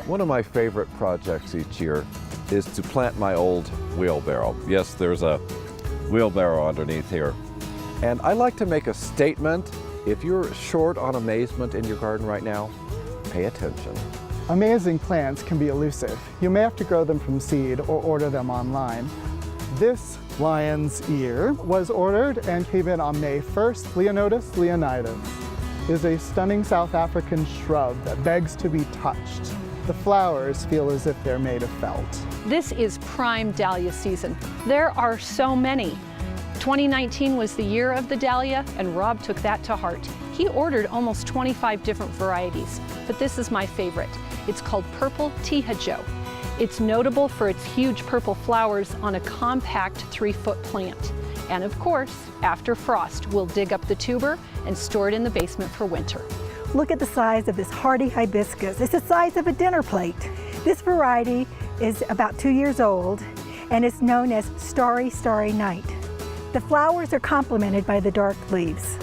One of my favorite projects each year is to plant my old wheelbarrow. Yes, there's a wheelbarrow underneath here. And I like to make a statement. If you're short on amazement in your garden right now, pay attention. Amazing plants can be elusive. You may have to grow them from seed or order them online. This lion's ear was ordered and came in on May 1st. Leonotus leonidas is a stunning South African shrub that begs to be touched. The flowers feel as if they're made of felt. This is prime dahlia season. There are so many. 2019 was the year of the dahlia, and Rob took that to heart. He ordered almost 25 different varieties, but this is my favorite. It's called Purple Tihajo. It's notable for its huge purple flowers on a compact 3-foot plant. And of course, after frost, we'll dig up the tuber and store it in the basement for winter. Look at the size of this hardy hibiscus. It's the size of a dinner plate. This variety is about 2 years old and is known as Starry Starry Night. The flowers are complemented by the dark leaves.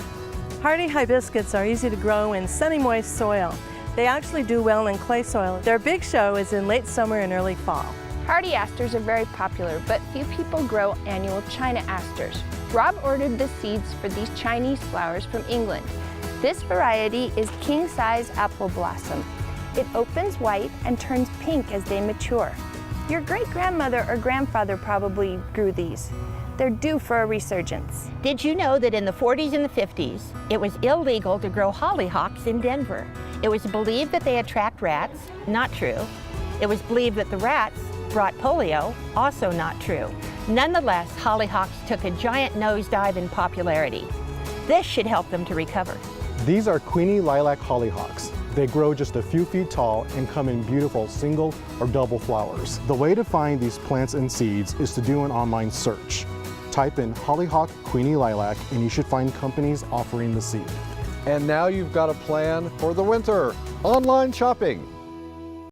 Hardy hibiscus are easy to grow in sunny, moist soil. They actually do well in clay soil. Their big show is in late summer and early fall. Hardy asters are very popular, but few people grow annual China asters. Rob ordered the seeds for these Chinese flowers from England. This variety is king-size apple blossom. It opens white and turns pink as they mature. Your great-grandmother or grandfather probably grew these. They're due for a resurgence. Did you know that in the 40s and the 50s, it was illegal to grow hollyhocks in Denver? It was believed that they attract rats, not true. It was believed that the rats brought polio, also not true. Nonetheless, hollyhocks took a giant nosedive in popularity. This should help them to recover. These are Queenie lilac hollyhocks. They grow just a few feet tall and come in beautiful single or double flowers. The way to find these plants and seeds is to do an online search. Type in hollyhock Queenie lilac and you should find companies offering the seed. And now you've got a plan for the winter. Online shopping.